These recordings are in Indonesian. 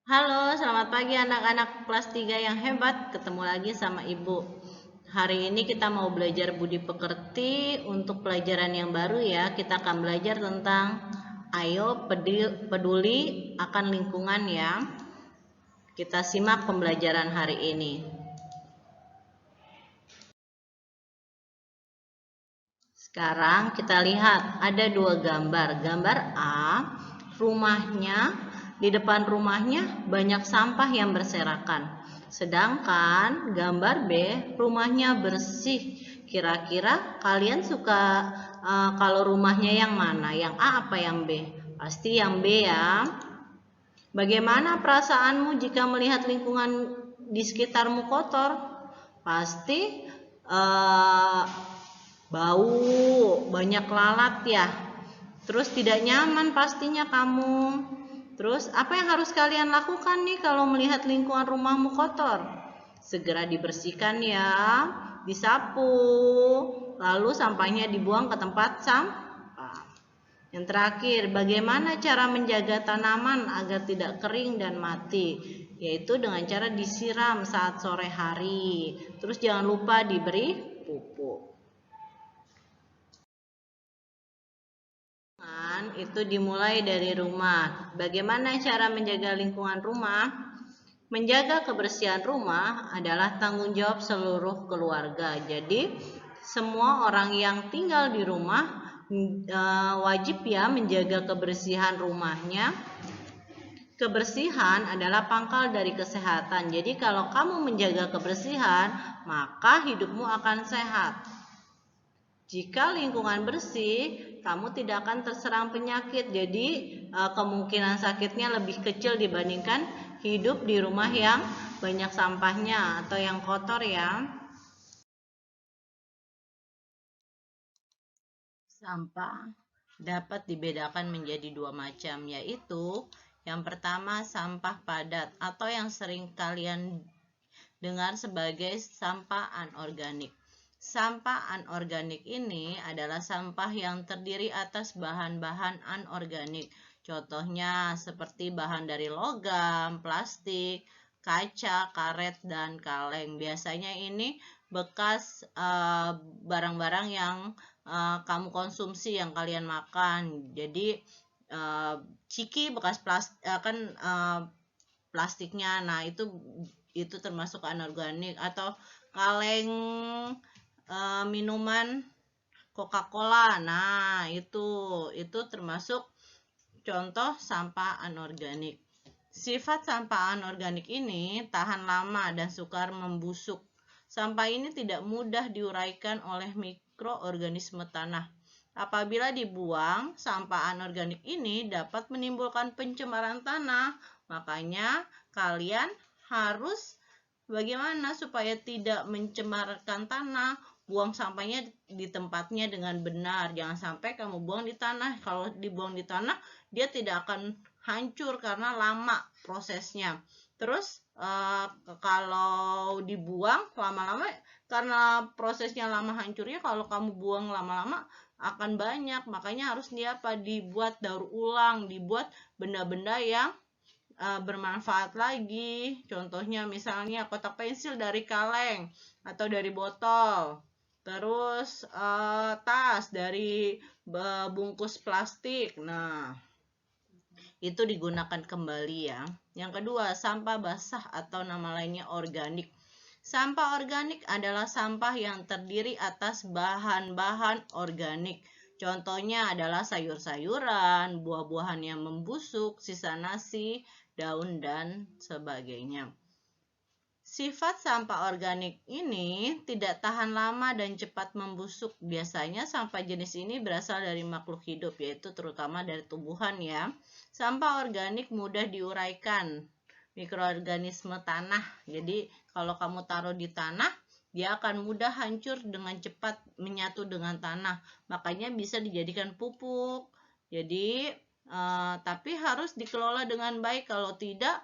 Halo, selamat pagi anak-anak kelas 3 yang hebat. Ketemu lagi sama Ibu. Hari ini kita mau belajar budi pekerti untuk pelajaran yang baru ya. Kita akan belajar tentang ayo peduli akan lingkungan ya. Kita simak pembelajaran hari ini. Sekarang kita lihat ada dua gambar. Gambar A, rumahnya, di depan rumahnya banyak sampah yang berserakan. Sedangkan gambar B, rumahnya bersih. Kira-kira kalian suka kalau rumahnya yang mana? Yang A apa yang B? Pasti yang B ya. Bagaimana perasaanmu jika melihat lingkungan di sekitarmu kotor? Pasti uh, bau, banyak lalat ya. Terus tidak nyaman pastinya kamu. Terus apa yang harus kalian lakukan nih kalau melihat lingkungan rumahmu kotor? Segera dibersihkan ya, disapu, lalu sampahnya dibuang ke tempat sampah. Yang terakhir, bagaimana cara menjaga tanaman agar tidak kering dan mati? Yaitu dengan cara disiram saat sore hari. Terus jangan lupa diberi pupuk. Itu dimulai dari rumah. Bagaimana cara menjaga lingkungan rumah? Menjaga kebersihan rumah adalah tanggung jawab seluruh keluarga. Jadi, semua orang yang tinggal di rumah wajib ya menjaga kebersihan rumahnya. Kebersihan adalah pangkal dari kesehatan. Jadi, kalau kamu menjaga kebersihan, maka hidupmu akan sehat. Jika lingkungan bersih, kamu tidak akan terserang penyakit. Jadi kemungkinan sakitnya lebih kecil dibandingkan hidup di rumah yang banyak sampahnya atau yang kotor ya. Sampah dapat dibedakan menjadi dua macam, yaitu yang pertama sampah padat atau yang sering kalian dengar sebagai sampah anorganik. Sampah anorganik ini adalah sampah yang terdiri atas bahan-bahan anorganik. Contohnya seperti bahan dari logam, plastik, kaca, karet, dan kaleng. Biasanya ini bekas barang-barang yang kamu konsumsi, yang kalian makan. Jadi ciki bekas plastiknya. Nah, itu termasuk anorganik. Atau kaleng minuman Coca-Cola. Nah, itu termasuk contoh sampah anorganik. Sifat sampah anorganik ini tahan lama dan sukar membusuk. Sampah ini tidak mudah diuraikan oleh mikroorganisme tanah. Apabila dibuang, sampah anorganik ini dapat menimbulkan pencemaran tanah. Makanya kalian harus bagaimana supaya tidak mencemarkan tanah? Buang sampahnya di tempatnya dengan benar. Jangan sampai kamu buang di tanah. Kalau dibuang di tanah, dia tidak akan hancur karena lama prosesnya. Terus kalau dibuang lama-lama, karena prosesnya lama hancurnya, kalau kamu buang lama-lama akan banyak. Makanya harus dibuat daur ulang, dibuat benda-benda yang bermanfaat lagi. Contohnya misalnya kotak pensil dari kaleng atau dari botol. Terus tas dari bungkus plastik. Nah, itu digunakan kembali ya. Yang kedua, sampah basah atau nama lainnya organik. Sampah organik adalah sampah yang terdiri atas bahan-bahan organik. Contohnya adalah sayur-sayuran, buah-buahan yang membusuk, sisa nasi, daun, dan sebagainya. Sifat sampah organik ini tidak tahan lama dan cepat membusuk. Biasanya sampah jenis ini berasal dari makhluk hidup, yaitu terutama dari tumbuhan ya. Sampah organik mudah diuraikan mikroorganisme tanah. Jadi kalau kamu taruh di tanah, dia akan mudah hancur dengan cepat menyatu dengan tanah. Makanya bisa dijadikan pupuk. Jadi tapi harus dikelola dengan baik. Kalau tidak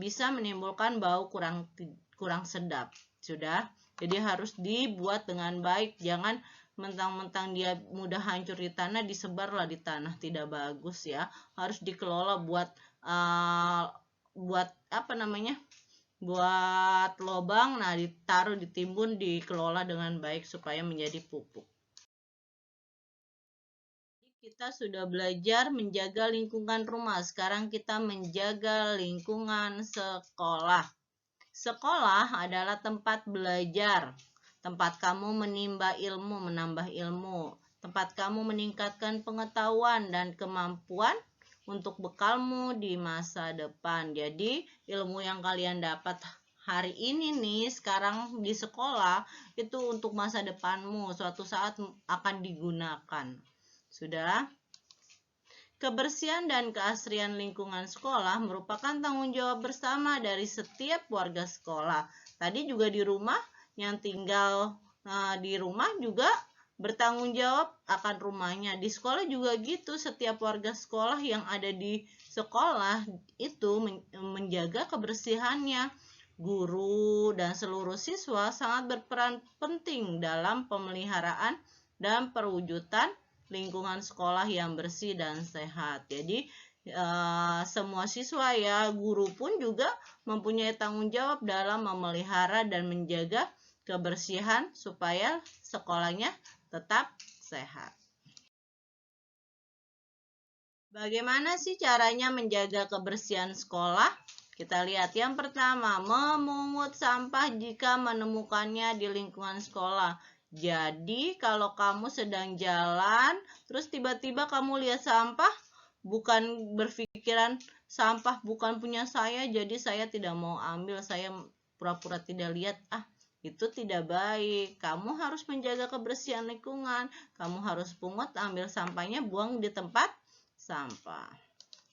bisa menimbulkan bau kurang sedap. Sudah. Jadi harus dibuat dengan baik. Jangan mentang-mentang dia mudah hancur di tanah, disebarlah di tanah, tidak bagus ya. Harus dikelola buat buat apa namanya? Buat lobang, nah ditaruh, ditimbun, dikelola dengan baik supaya menjadi pupuk. Kita sudah belajar menjaga lingkungan rumah. Sekarang kita menjaga lingkungan sekolah. Sekolah adalah tempat belajar, tempat kamu menimba ilmu, menambah ilmu, tempat kamu meningkatkan pengetahuan dan kemampuan untuk bekalmu di masa depan. Jadi, ilmu yang kalian dapat hari ini nih, sekarang di sekolah, itu untuk masa depanmu, suatu saat akan digunakan. Sudah? Kebersihan dan keasrian lingkungan sekolah merupakan tanggung jawab bersama dari setiap warga sekolah. Tadi juga di rumah, yang tinggal di rumah juga bertanggung jawab akan rumahnya. Di sekolah juga gitu, setiap warga sekolah yang ada di sekolah itu menjaga kebersihannya. Guru dan seluruh siswa sangat berperan penting dalam pemeliharaan dan perwujudan lingkungan sekolah yang bersih dan sehat. Jadi semua siswa ya, guru pun juga mempunyai tanggung jawab dalam memelihara dan menjaga kebersihan supaya sekolahnya tetap sehat. Bagaimana sih caranya menjaga kebersihan sekolah? Kita lihat yang pertama, memungut sampah jika menemukannya di lingkungan sekolah. Jadi kalau kamu sedang jalan, terus tiba-tiba kamu lihat sampah, bukan berpikiran sampah bukan punya saya, jadi saya tidak mau ambil, saya pura-pura tidak lihat. Itu tidak baik. Kamu harus menjaga kebersihan lingkungan. Kamu harus pungut, ambil sampahnya, buang di tempat sampah.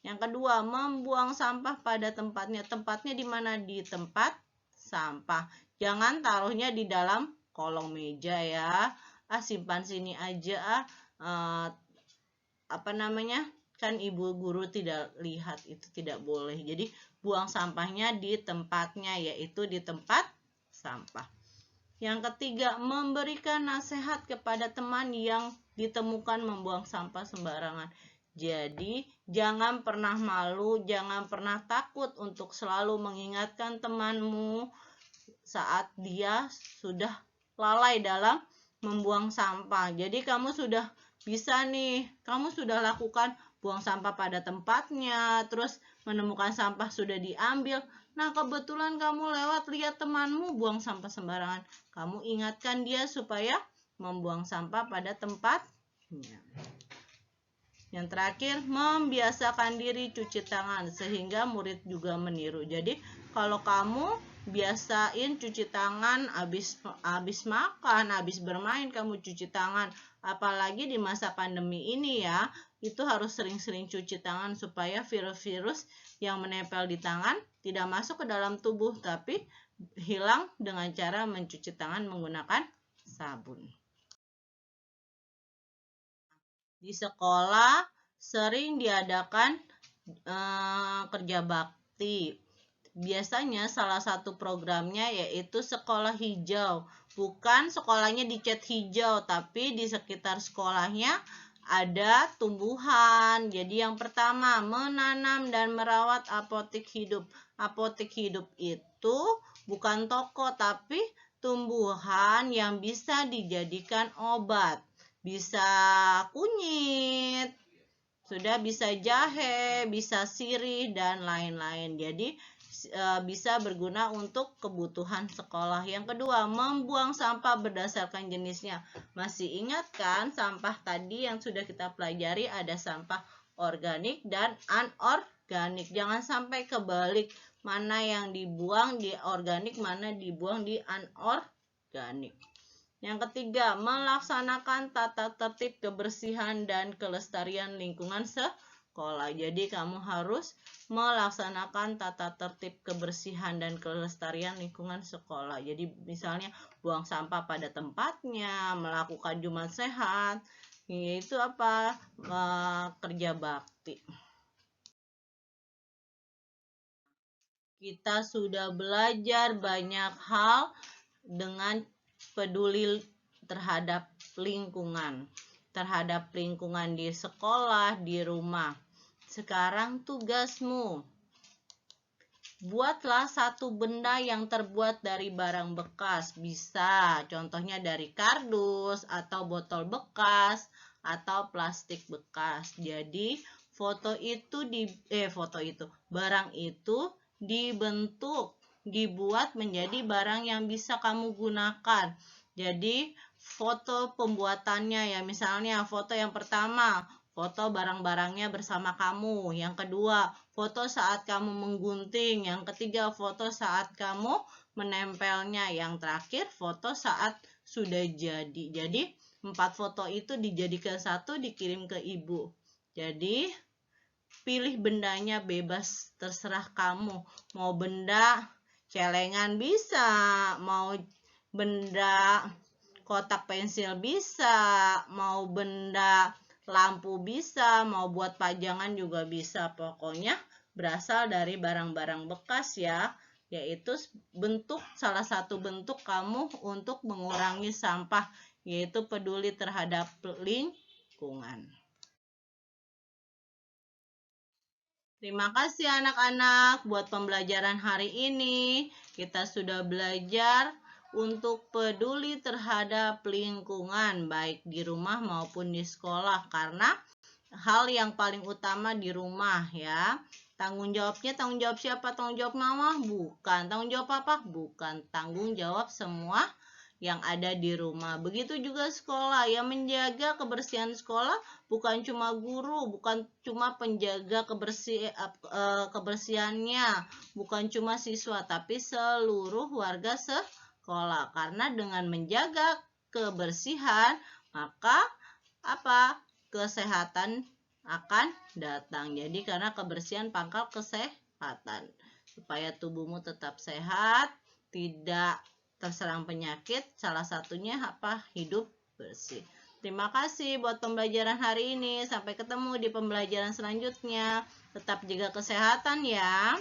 Yang kedua, membuang sampah pada tempatnya. Tempatnya di mana? Di tempat sampah. Jangan taruhnya di dalam kolong meja ya. Simpan sini aja. Kan ibu guru tidak lihat, itu tidak boleh. Jadi buang sampahnya di tempatnya, yaitu di tempat sampah. Yang ketiga, memberikan nasihat kepada teman yang ditemukan membuang sampah sembarangan. Jadi, jangan pernah malu, jangan pernah takut untuk selalu mengingatkan temanmu saat dia sudah lalai dalam membuang sampah. Jadi, kamu sudah bisa nih, kamu sudah lakukan buang sampah pada tempatnya, terus menemukan sampah sudah diambil. Nah, kebetulan kamu lewat lihat temanmu buang sampah sembarangan. Kamu ingatkan dia supaya membuang sampah pada tempatnya. Yang terakhir, membiasakan diri cuci tangan sehingga murid juga meniru. Jadi, kalau kamu biasain cuci tangan habis makan, habis bermain kamu cuci tangan. Apalagi di masa pandemi ini ya, itu harus sering-sering cuci tangan supaya virus-virus yang menempel di tangan tidak masuk ke dalam tubuh, tapi hilang dengan cara mencuci tangan menggunakan sabun. Di sekolah sering diadakan kerja bakti. Biasanya salah satu programnya yaitu sekolah hijau. Bukan sekolahnya dicat hijau, tapi di sekitar sekolahnya ada tumbuhan. Jadi yang pertama, menanam dan merawat apotik hidup. Apotik hidup itu bukan toko, tapi tumbuhan yang bisa dijadikan obat. Bisa kunyit, sudah bisa jahe, bisa sirih, dan lain-lain. Jadi bisa berguna untuk kebutuhan sekolah. Yang kedua, membuang sampah berdasarkan jenisnya. Masih ingat kan sampah tadi yang sudah kita pelajari, ada sampah organik dan anorganik. Jangan sampai kebalik, mana yang dibuang di organik, mana dibuang di anorganik. Yang ketiga, melaksanakan tata tertib kebersihan dan kelestarian lingkungan sekolah. Jadi kamu harus melaksanakan tata tertib kebersihan dan kelestarian lingkungan sekolah. Jadi misalnya buang sampah pada tempatnya, melakukan Jumat sehat, yaitu apa? Kerja bakti. Kita sudah belajar banyak hal dengan peduli terhadap lingkungan di sekolah, di rumah. Sekarang tugasmu Buatlah satu benda yang terbuat dari barang bekas. Bisa, contohnya dari kardus atau botol bekas atau plastik bekas. Jadi, barang itu dibuat menjadi barang yang bisa kamu gunakan. Jadi, foto pembuatannya ya, misalnya foto yang pertama, foto barang-barangnya bersama kamu. Yang kedua, foto saat kamu menggunting. Yang ketiga, foto saat kamu menempelnya. Yang terakhir, foto saat sudah jadi. Jadi, 4 foto itu dijadikan satu, dikirim ke ibu. Jadi, pilih bendanya bebas, terserah kamu. Mau benda celengan bisa, mau benda kotak pensil bisa, mau benda lampu bisa, mau buat pajangan juga bisa. Pokoknya berasal dari barang-barang bekas ya, yaitu salah satu bentuk kamu untuk mengurangi sampah, yaitu peduli terhadap lingkungan. Terima kasih anak-anak buat pembelajaran hari ini. Kita sudah belajar untuk peduli terhadap lingkungan baik di rumah maupun di sekolah, karena hal yang paling utama di rumah ya. Tanggung jawab siapa? Tanggung jawab mama? Bukan. Tanggung jawab apa? Bukan. Tanggung jawab semua yang ada di rumah. Begitu juga sekolah, yang menjaga kebersihan sekolah bukan cuma guru, bukan cuma penjaga kebersihannya, bukan cuma siswa, tapi seluruh warga sekolah. Karena dengan menjaga kebersihan, maka kesehatan akan datang. Jadi karena kebersihan pangkal kesehatan. Supaya tubuhmu tetap sehat, tidak terserang penyakit, salah satunya hidup bersih. Terima kasih buat pembelajaran hari ini. Sampai ketemu di pembelajaran selanjutnya. Tetap jaga kesehatan ya.